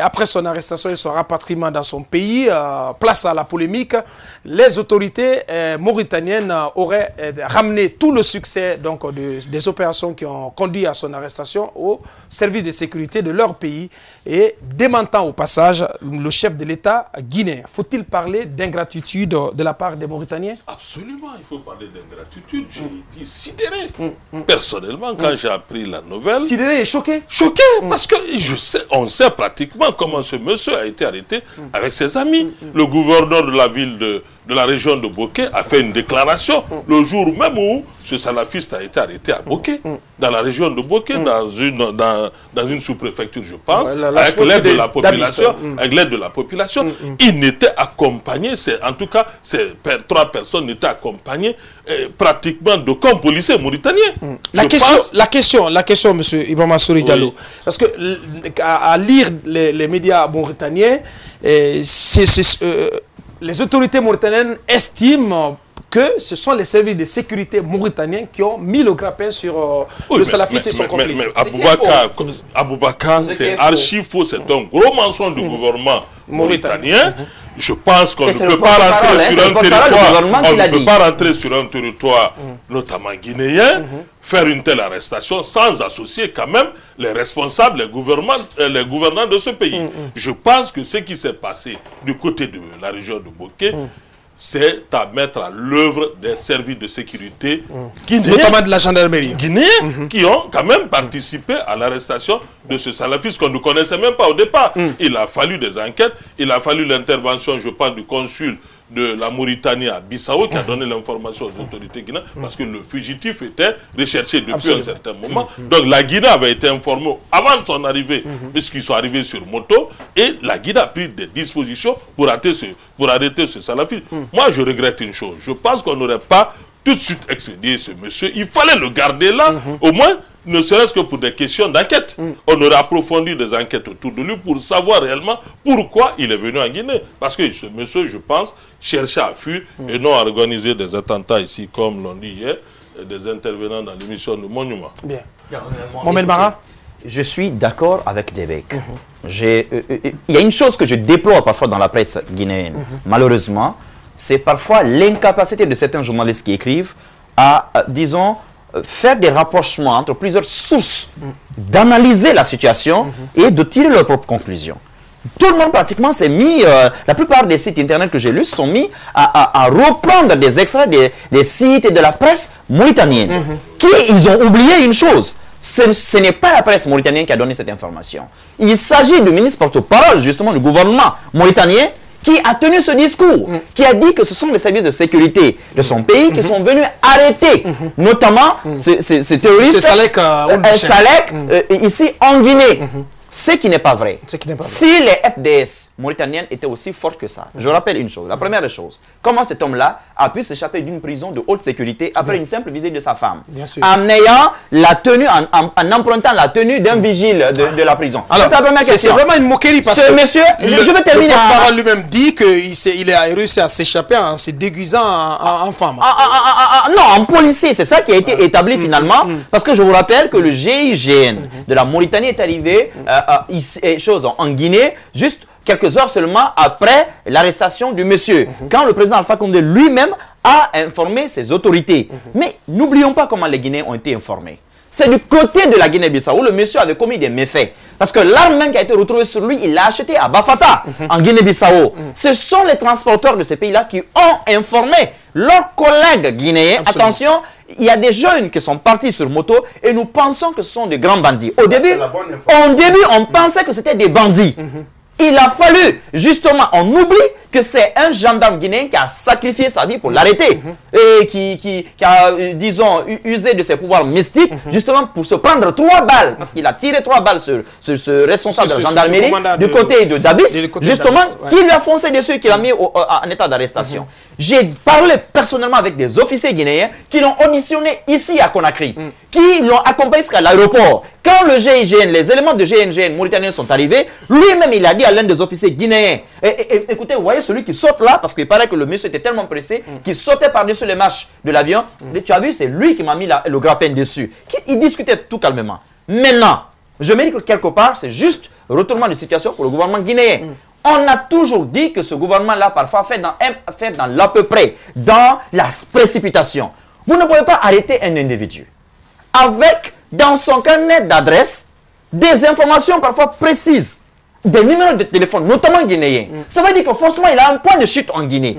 Après son arrestation et son rapatriement dans son pays, place à la polémique, les autorités mauritaniennes auraient ramené tout le succès donc, des opérations qui ont conduit à son arrestation au service de sécurité de leur pays et démentant au passage le chef de l'État guinéen. Faut-il parler d'ingratitude de la part des Mauritaniens? Absolument, il faut parler d'ingratitude. J'ai été sidéré. Personnellement, quand j'ai appris la nouvelle... Sidéré et choqué? Choqué, parce que on sait pratiquement comment ce monsieur a été arrêté avec ses amis. Le gouverneur de la ville de la région de Boké a fait une déclaration le jour même où ce salafiste a été arrêté à Boké, dans la région de Boké, dans une sous-préfecture, je pense, avec l'aide de la population. Avec l'aide de la population, il n'était accompagné, en tout cas, ces 3 personnes n'étaient accompagnées pratiquement d'aucun policier mauritanien. La question, M. Ibrahima Souri Diallo, parce que à lire les médias mauritaniens, les autorités mauritaniennes estiment que ce sont les services de sécurité mauritaniens qui ont mis le grappin sur le salafiste et son complice. Mais Aboubakar, c'est archi faux, c'est un gros mensonge du gouvernement mauritanien. Je pense qu'on ne peut pas rentrer sur un territoire, on ne peut pas rentrer sur un territoire, notamment guinéen, faire une telle arrestation sans associer quand même les responsables, les gouvernants de ce pays. Je pense que ce qui s'est passé du côté de la région de Boké, c'est à mettre à l'œuvre des services de sécurité guinéens, notamment de la gendarmerie guinéens, qui ont quand même participé à l'arrestation de ce salafiste qu'on ne connaissait même pas au départ. Il a fallu des enquêtes, il a fallu l'intervention, je pense, du consul de la Mauritanie à Bissau qui a donné l'information aux autorités guinéennes parce que le fugitif était recherché depuis un certain moment. Donc la Guinée avait été informée avant son arrivée puisqu'ils sont arrivés sur moto et la Guinée a pris des dispositions pour arrêter ce salafiste. Moi je regrette une chose, je pense qu'on n'aurait pas tout de suite expédié ce monsieur, il fallait le garder là au moins, ne serait-ce que pour des questions d'enquête. On aurait approfondi des enquêtes autour de lui pour savoir réellement pourquoi il est venu en Guinée. Parce que ce monsieur, je pense, cherchait à fuir et non à organiser des attentats ici, comme l'on dit hier, des intervenants dans l'émission de Monument. Bien. Mohamed Mara? Je suis d'accord avec Debek. Il y a une chose que je déplore parfois dans la presse guinéenne, malheureusement, c'est parfois l'incapacité de certains journalistes qui écrivent à, disons, faire des rapprochements entre plusieurs sources, d'analyser la situation et de tirer leurs propres conclusions. Tout le monde pratiquement s'est mis, la plupart des sites internet que j'ai lus sont mis à reprendre des extraits des sites et de la presse mauritanienne. Ils ont oublié une chose, ce n'est pas la presse mauritanienne qui a donné cette information. Il s'agit du ministre porte-parole justement du gouvernement mauritanien qui a tenu ce discours, qui a dit que ce sont les services de sécurité de son pays qui sont venus arrêter, notamment ce terroriste Salek ici en Guinée. Ce qui n'est pas vrai. Si les FDS mauritaniennes étaient aussi fortes que ça, je rappelle une chose, la première chose, comment cet homme-là a pu s'échapper d'une prison de haute sécurité après une simple visite de sa femme, en ayant la tenue, en empruntant la tenue d'un vigile de la prison. Alors, c'est vraiment une moquerie parce que monsieur, je vais terminer. Le porte-parole lui-même dit qu'il a réussi à s'échapper en se déguisant en femme. Non, en policier, c'est ça qui a été établi finalement, parce que je vous rappelle que le GIGN de la Mauritanie est arrivé en Guinée, juste quelques heures seulement après l'arrestation du monsieur, quand le président Alpha Condé lui-même a informé ses autorités. Mais n'oublions pas comment les Guinéens ont été informés. C'est du côté de la Guinée-Bissau où le monsieur avait commis des méfaits. Parce que l'arme même qui a été retrouvée sur lui, il l'a achetée à Bafata, en Guinée-Bissau. Ce sont les transporteurs de ces pays-là qui ont informé leurs collègues guinéens. Attention, il y a des jeunes qui sont partis sur moto et nous pensons que ce sont des grands bandits. Au début, on pensait que c'était des bandits. Il a fallu, justement, on oublie que c'est un gendarme guinéen qui a sacrifié sa vie pour l'arrêter et qui a, disons, usé de ses pouvoirs mystiques, justement pour se prendre 3 balles, parce qu'il a tiré 3 balles sur ce responsable de la gendarmerie du côté de Dabis, justement, qui lui a foncé dessus et qui l'a mis en état d'arrestation. J'ai parlé personnellement avec des officiers guinéens qui l'ont auditionné ici à Conakry, qui l'ont accompagné jusqu'à l'aéroport. Quand le GIGN, les éléments de GIGN mauritaniens sont arrivés, lui-même il a dit à l'un des officiers guinéens, écoutez, vous voyez celui qui saute là, parce qu'il paraît que le monsieur était tellement pressé qu'il sautait par-dessus les marches de l'avion. Tu as vu, c'est lui qui m'a mis le grappin dessus. Il discutait tout calmement. Maintenant, Je me dis que quelque part, c'est juste retournement de situation pour le gouvernement guinéen. On a toujours dit que ce gouvernement-là, parfois, fait dans l'à peu près, dans la précipitation. Vous ne pouvez pas arrêter un individu avec, dans son carnet d'adresse, des informations parfois précises, des numéros de téléphone, notamment guinéens. Ça veut dire que forcément, il a un point de chute en Guinée.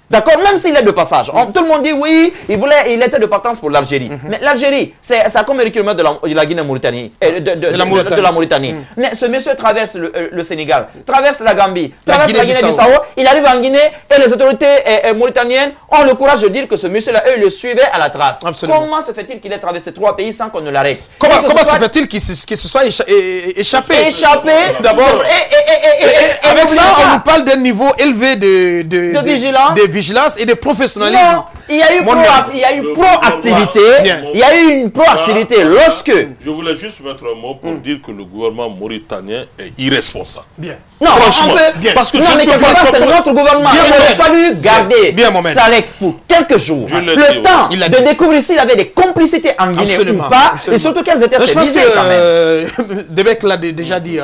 D'accord, même s'il est de passage. Tout le monde dit oui, il était de partance pour l'Algérie. Mais l'Algérie, c'est à combien de kilomètres de la Guinée-Mauritanie, de la Mauritanie. Mais ce monsieur traverse le Sénégal, traverse la Gambie, traverse la Guinée-Bissau, il arrive en Guinée et les autorités mauritaniennes ont le courage de dire que ce monsieur-là, eux, le suivaient à la trace. Absolument. Comment se fait-il qu'il ait traversé 3 pays sans qu'on ne l'arrête? Comment se fait-il qu'il se soit échappé? D'abord. Avec ça, on nous parle d'un niveau élevé de vigilance et de professionnalisme. Non, il y a eu proactivité. Il y a eu une proactivité lorsque... Je voulais juste mettre un mot pour dire que le gouvernement mauritanien est irresponsable. Bien. Non, franchement, parce que mais quelque part, c'est notre gouvernement. Il aurait fallu garder Salek pour quelques jours. Le temps de découvrir s'il avait des complicités en Guinée ou pas. Et surtout quelles étaient ses visées quand même. Debek l'a déjà dit.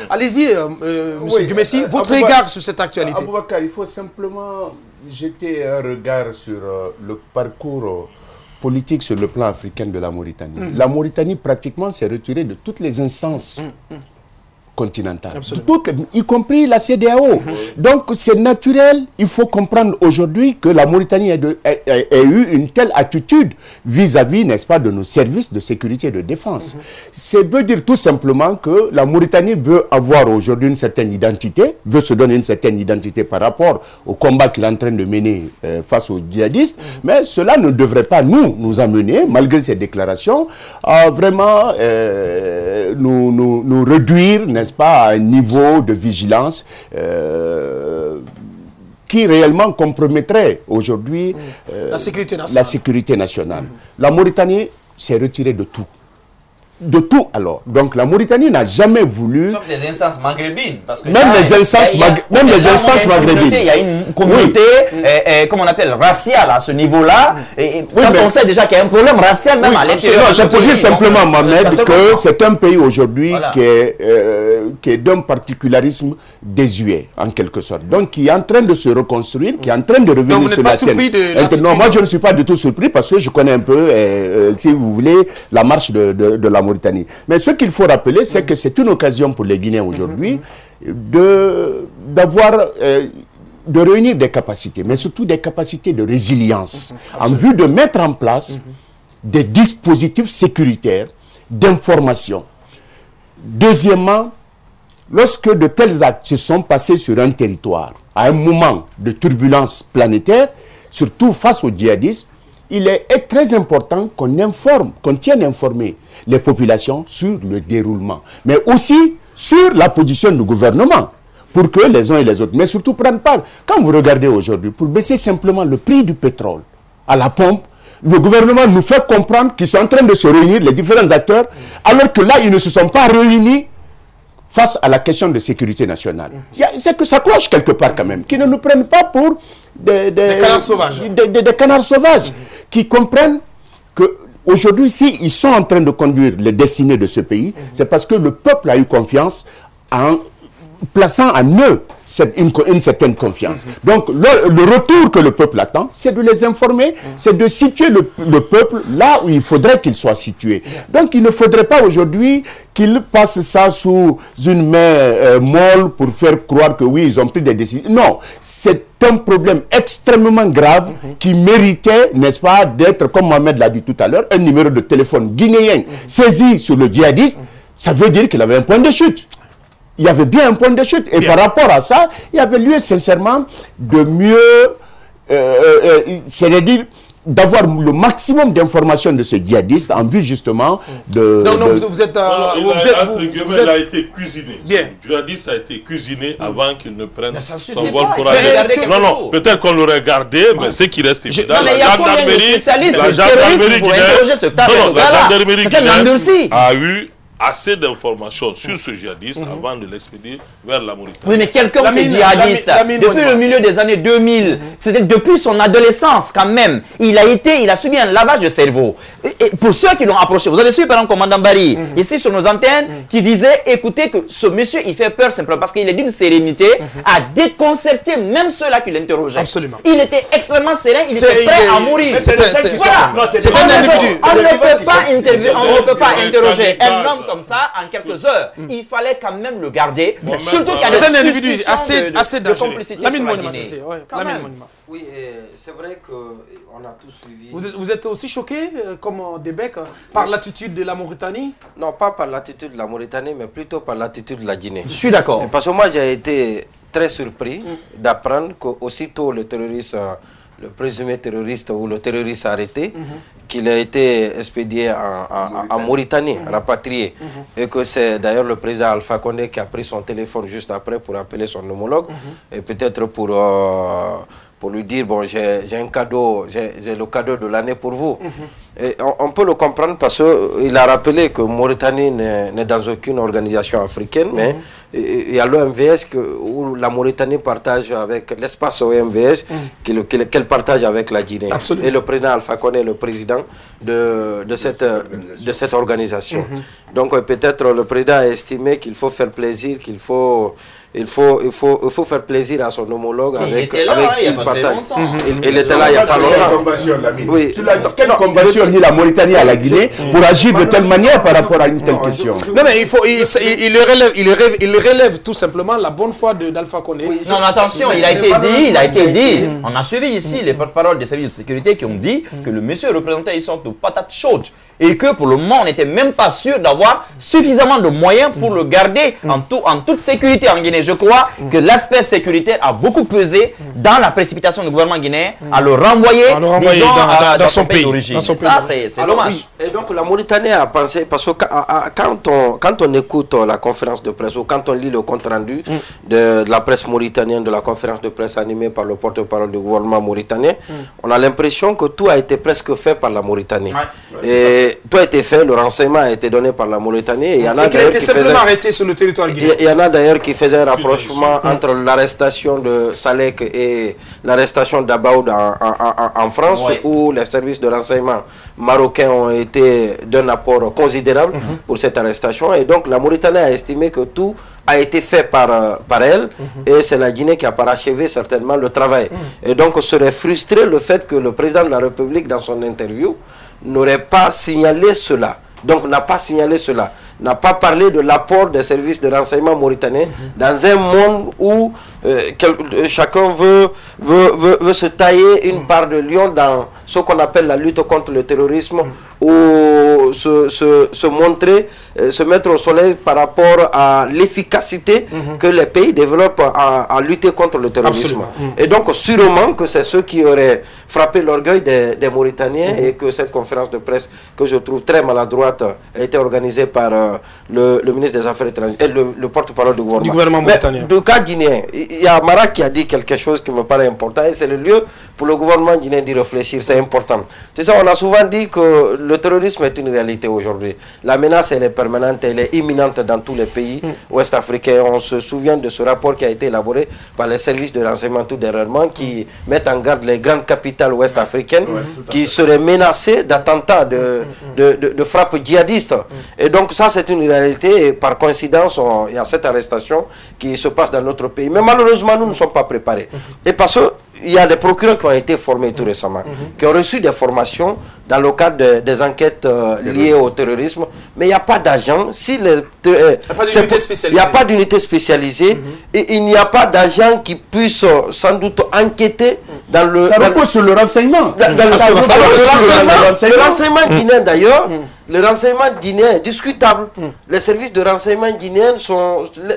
Allez-y, M. Dumessi, votre regard sur cette actualité. Aboubakar, il faut simplement jeter un regard sur le parcours politique sur le plan africain de la Mauritanie. La Mauritanie, pratiquement, s'est retirée de toutes les instances continentale, y compris la CEDEAO. Donc c'est naturel, il faut comprendre aujourd'hui que la Mauritanie a eu une telle attitude vis-à-vis, n'est-ce pas, de nos services de sécurité et de défense. Ça veut dire tout simplement que la Mauritanie veut avoir aujourd'hui une certaine identité, veut se donner une certaine identité par rapport au combat qu'il est en train de mener face aux djihadistes, mais cela ne devrait pas nous amener, malgré ces déclarations, à vraiment nous réduire, n'est-ce pas, à un niveau de vigilance qui réellement compromettrait aujourd'hui la sécurité nationale. La Mauritanie s'est retirée de tout. De tout alors. Donc la Mauritanie n'a jamais voulu... Sauf les instances maghrébines. Parce que même les instances maghrébines. Il y a une communauté, comment on appelle, raciale à ce niveau-là. On sait déjà qu'il y a un problème racial même à l'intérieur. C'est pour dire simplement, Mohamed, que c'est un pays aujourd'hui qui est d'un particularisme désuet, en quelque sorte. Donc qui est en train de se reconstruire, qui est en train de revenir sur la scène. Non, moi je ne suis pas du tout surpris parce que je connais un peu, si vous voulez, la marche de la Mauritanie. Mais ce qu'il faut rappeler, c'est que c'est une occasion pour les Guinéens aujourd'hui de réunir des capacités, mais surtout des capacités de résilience, en vue de mettre en place des dispositifs sécuritaires d'information. Deuxièmement, lorsque de tels actes se sont passés sur un territoire, à un moment de turbulence planétaire, surtout face aux djihadistes, il est très important qu'on tienne informés les populations sur le déroulement, mais aussi sur la position du gouvernement, pour que les uns et les autres, mais surtout prennent part. Quand vous regardez aujourd'hui, pour baisser simplement le prix du pétrole à la pompe, le gouvernement nous fait comprendre qu'ils sont en train de se réunir, les différents acteurs, alors que là, ils ne se sont pas réunis face à la question de sécurité nationale. C'est que ça cloche quelque part quand même, qu'ils ne nous prennent pas pour des canards sauvages. Des canards sauvages, qui comprennent que aujourd'hui, s'ils sont en train de conduire les destinées de ce pays, c'est parce que le peuple a eu confiance en plaçant en eux une certaine confiance. Donc, le retour que le peuple attend, c'est de les informer, c'est de situer le peuple là où il faudrait qu'il soit situé. Donc, il ne faudrait pas aujourd'hui qu'ils passent ça sous une main molle pour faire croire que oui, ils ont pris des décisions. Non, c'est un problème extrêmement grave qui méritait, n'est-ce pas, d'être, comme Mohamed l'a dit tout à l'heure, un numéro de téléphone guinéen saisi sur le djihadiste. Ça veut dire qu'il avait un point de chute. Il y avait bien un point de chute. Et par rapport à ça, il y avait lieu sincèrement de mieux, c'est-à-dire d'avoir le maximum d'informations de ce djihadiste en vue justement de... Non, il a été cuisiné. Bien. Le djihadiste a été cuisiné avant qu'il ne prenne son vol pour aller. Non, peut-être qu'on l'aurait gardé, mais c'est qui reste évident. Mais il y a combien de spécialistes de terrorisme pour interroger ce cas-là? a eu assez d'informations sur ce djihadiste avant de l'expédier vers la Mauritanie. Oui, mais quelqu'un qui est djihadiste, depuis le milieu des années 2000, c'était depuis son adolescence quand même, il a subi un lavage de cerveau. Et pour ceux qui l'ont approché, vous avez suivi par exemple commandant Barry, ici sur nos antennes, qui disait, écoutez, que ce monsieur, il fait peur simplement parce qu'il est d'une sérénité à déconcerter même ceux-là qui l'interrogeaient. Absolument. Il était extrêmement serein, il était prêt à mourir. Voilà. C'est un individu. On ne peut pas interroger un homme comme ça en quelques heures. Il fallait quand même le garder. Surtout qu'il y a c'est un des individu assez de dangereux. complicité. Lamine sur la Monument, Guinée. c'est ouais, Quand Lamine même. Monument. Oui, c'est vrai qu'on a tous suivi. Vous êtes aussi choqué, comme Debek, par l'attitude de la Mauritanie? Non, pas par l'attitude de la Mauritanie, mais plutôt par l'attitude de la Guinée. Je suis d'accord. Parce que moi, j'ai été très surpris d'apprendre qu'aussitôt le terroriste, le présumé terroriste ou le terroriste arrêté, qu'il a été expédié en Mauritanie, rapatrié. Et que c'est d'ailleurs le président Alpha Condé qui a pris son téléphone juste après pour appeler son homologue. Et peut-être pour lui dire, bon, j'ai un cadeau, j'ai le cadeau de l'année pour vous. Et on peut le comprendre parce qu'il a rappelé que Mauritanie n'est dans aucune organisation africaine, mais il y a l'OMVS où la Mauritanie partage avec l'espace OMVS qu'elle partage avec la Guinée. Absolument. Et le président Alpha Condé est le président de cette organisation. Donc peut-être le président a estimé qu'il faut faire plaisir, il faut faire plaisir à son homologue avec qui il partage. Il était là il n'y a pas longtemps. Oui. Quelle convention ni la Mauritanie à la Guinée pour agir de telle manière par rapport à une telle question? Non, mais il relève tout simplement la bonne foi d'Alpha Condé. Oui. Non, attention, il a été dit. On a suivi ici les porte-paroles des services de sécurité qui ont dit que le monsieur représentait une sorte de patate chaude et que pour le moment, on n'était même pas sûr d'avoir suffisamment de moyens pour le garder en toute sécurité en Guinée. Je crois que l'aspect sécuritaire a beaucoup pesé dans la précipitation du gouvernement guinéen à le renvoyer, disons, dans son pays d'origine. Ça, c'est dommage. Oui. Et donc la Mauritanie a pensé, parce que quand on écoute la conférence de presse ou quand on lit le compte rendu de la presse mauritanienne, de la conférence de presse animée par le porte-parole du gouvernement mauritanien, on a l'impression que tout a été presque fait par la Mauritanie. Et tout a été fait, le renseignement a été donné par la Mauritanie. Et il y en a qui a été simplement arrêté sur le territoire guinéen. Il y en a d'ailleurs qui faisaient un rapprochement entre l'arrestation de Salek et l'arrestation d'Abaoud en France, où les services de renseignement marocains ont été d'un apport considérable pour cette arrestation. Et donc la Mauritanie a estimé que tout a été fait par elle, et c'est la Guinée qui a parachevé certainement le travail. Et donc serait frustré le fait que le président de la République, dans son interview, n'aurait pas signalé cela. Donc n'a pas signalé cela, n'a pas parlé de l'apport des services de renseignement mauritaniens dans un monde où chacun veut se tailler une part de lion dans ce qu'on appelle la lutte contre le terrorisme, ou se montrer, se mettre au soleil par rapport à l'efficacité que les pays développent à lutter contre le terrorisme. Et donc sûrement que c'est ceux qui auraient frappé l'orgueil des Mauritaniens, et que cette conférence de presse, que je trouve très maladroite, a été organisée par le ministre des Affaires étrangères et le porte-parole du gouvernement mauritanien. Du cas guinéen, il y a Mara qui a dit quelque chose qui me paraît important, et c'est le lieu pour le gouvernement guinéen d'y réfléchir, c'est important. Tu sais, on a souvent dit que le terrorisme est une réalité aujourd'hui. La menace, elle est permanente, elle est imminente dans tous les pays ouest-africains. On se souvient de ce rapport qui a été élaboré par les services de renseignement tout dernièrement, qui mettent en garde les grandes capitales ouest-africaines qui seraient menacées d'attentats, de frappes djihadistes. Et donc ça, c'est une réalité, et par coïncidence, il y a cette arrestation qui se passe dans notre pays. Mais malheureusement, nous ne sommes pas préparés. Et parce qu'il y a des procureurs qui ont été formés tout récemment, qui ont reçu des formations dans le cadre des enquêtes liées au terrorisme, mais il n'y a pas d'agent. Il n'y a pas d'unité spécialisée, et il n'y a pas d'agent qui puisse sans doute enquêter dans le... Ça repose sur le renseignement. Le renseignement guinéen d'ailleurs, le renseignement guinéen est discutable. Les services de renseignement guinéens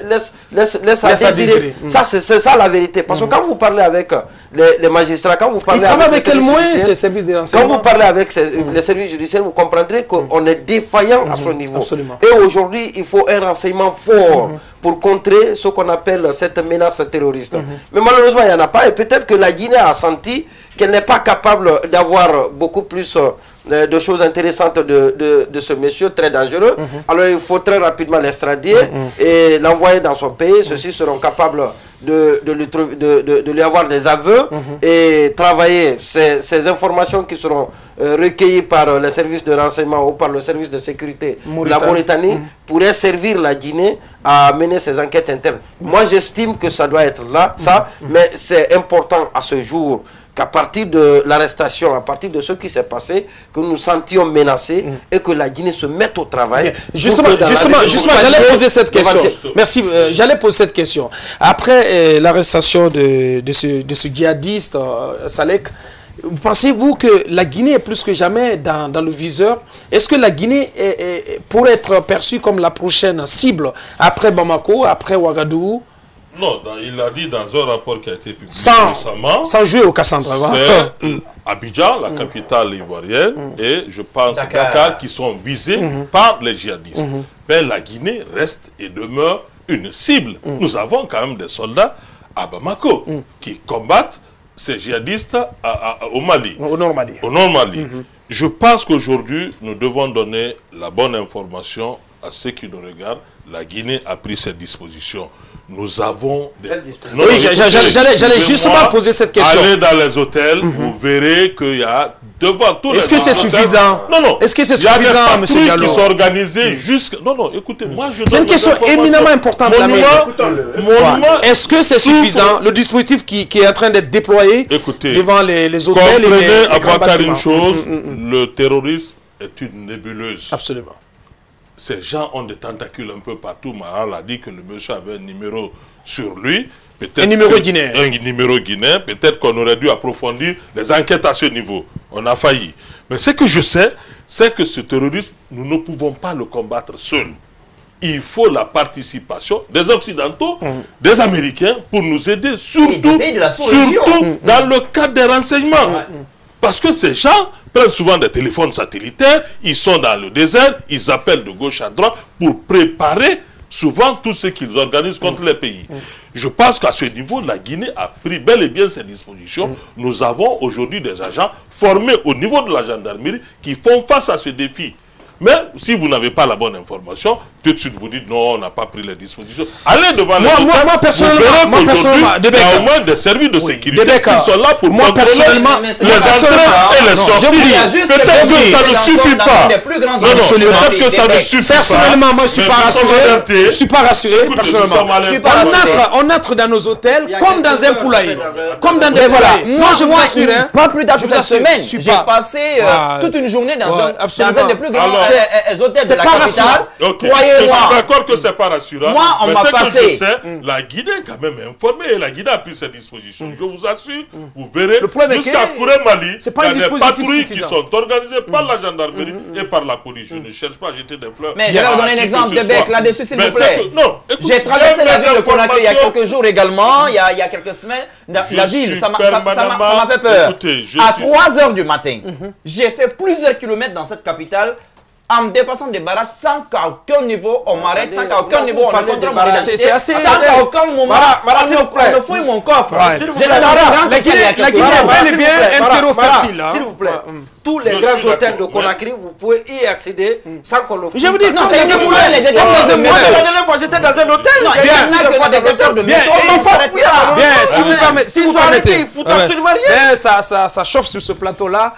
laissent à désirer. Ça, c'est ça la vérité. Parce que quand vous parlez avec les magistrats, quand vous parlez avec quel moyen ces services de renseignement? Quand vous parlez avec les services judiciaires, vous comprendrez qu'on est défaillant à ce niveau. Absolument. Et aujourd'hui, il faut un renseignement fort pour contrer ce qu'on appelle cette menace terroriste. Mais malheureusement, il n'y en a pas. Et peut-être que la Guinée a senti qu'elle n'est pas capable d'avoir beaucoup plus de choses intéressantes de ce monsieur très dangereux, alors il faut très rapidement l'extrader et l'envoyer dans son pays. Ceux-ci seront capables de lui avoir des aveux et travailler ces informations qui seront recueillies par les services de renseignement ou par le service de sécurité de la Mauritanie pourraient servir la Guinée à mener ses enquêtes internes. Moi, j'estime que ça doit être là, ça, mais c'est important à ce jour qu'à partir de l'arrestation, à partir de ce qui s'est passé, que nous sentions menacés et que la Guinée se mette au travail. Justement, j'allais poser cette question. Merci, j'allais poser cette question. Après l'arrestation de ce djihadiste, Salek, pensez-vous que la Guinée est plus que jamais dans le viseur? Est-ce que la Guinée pourrait être perçue comme la prochaine cible après Bamako, après Ouagadougou? Non, il a dit dans un rapport qui a été publié récemment. Sans jouer au Cassandra. C'est Abidjan, la capitale ivoirienne, et je pense Dakar qui sont visés par les djihadistes. Mais la Guinée reste et demeure une cible. Nous avons quand même des soldats à Bamako qui combattent ces djihadistes au Mali. Au Nord Mali. Au Nord Mali. Je pense qu'aujourd'hui, nous devons donner la bonne information à ceux qui nous regardent. La Guinée a pris ses dispositions. Nous avons... Oui, j'allais justement poser cette question. Allez dans les hôtels, vous verrez qu'il y a devant tous les... Est-ce que c'est suffisant? Non, non. Est-ce que c'est suffisant, M. Diallo? Il y a des patrouilles qui sont organisées jusqu'à... Non, non, écoutez, moi je... C'est une question éminemment importante. Est-ce que c'est suffisant, le dispositif qui est en train d'être déployé devant les hôtels et les grands bâtiments? Une chose, le terrorisme est une nébuleuse. Absolument. Ces gens ont des tentacules un peu partout. Maral a dit que le monsieur avait un numéro sur lui. Un numéro guinéen. Un numéro guinéen. Peut-être qu'on aurait dû approfondir les enquêtes à ce niveau. On a failli. Mais ce que je sais, c'est que ce terrorisme, nous ne pouvons pas le combattre seuls. Il faut la participation des Occidentaux, des Américains, pour nous aider, surtout dans le cadre des renseignements. Parce que ces gens prennent souvent des téléphones satellitaires, ils sont dans le désert, ils appellent de gauche à droite pour préparer souvent tout ce qu'ils organisent contre les pays. Je pense qu'à ce niveau, la Guinée a pris bel et bien ses dispositions. Nous avons aujourd'hui des agents formés au niveau de la gendarmerie qui font face à ce défi. Mais si vous n'avez pas la bonne information, tout de suite vous dites non, on n'a pas pris les dispositions. Allez devant les hôtels, personnellement, il y a au moins des services de sécurité qui sont là pour contrôler les entrées et les sorties. Peut-être que ça ne suffit pas. Peut-être que ça ne suffit pas. Personnellement, moi je suis pas rassuré. Je suis pas rassuré, personnellement. On entre dans nos hôtels comme dans un poulailler. Comme dans des poulaillers. Moi je vous assure. Pas plus tard que cette semaine, j'ai passé toute une journée dans un des plus grands hôtels de la capitale. Je suis d'accord que c'est pas rassurant. Moi, on m'a passé. Que je sais, la Guinée est quand même informée et la Guinée a pris ses dispositions. Je vous assure, vous verrez, jusqu'à Kouré Mali, il y a des patrouilles qui sont organisées par la gendarmerie et par la police. Je ne cherche pas à jeter des fleurs. Mais je vais vous donner un exemple de bec là-dessus, s'il vous plaît. J'ai traversé la ville de Conakry il y a quelques jours également, il y a quelques semaines. La ville, ça m'a fait peur. À 3 h du matin, j'ai fait plusieurs kilomètres dans cette capitale en me dépassant des barrages sans qu'à aucun niveau on m'arrête, sans qu'à aucun niveau on me contrôle mon identité, sans qu'à aucun moment on ne fouille mon coffre. La Guinée est bel et bien un terreau fertile. S'il vous plaît, tous les grands hôtels de Conakry, vous pouvez y accéder sans qu'on le fouille. Je vous dis, non, c'est une boulot, les états dans un hôtel. La dernière fois, j'étais dans un hôtel. Il y en a que des détecteurs de métaux. Bien, si vous permettez. Ils sont arrêtés, ils foutent absolument rien. Ça chauffe sur ce plateau-là.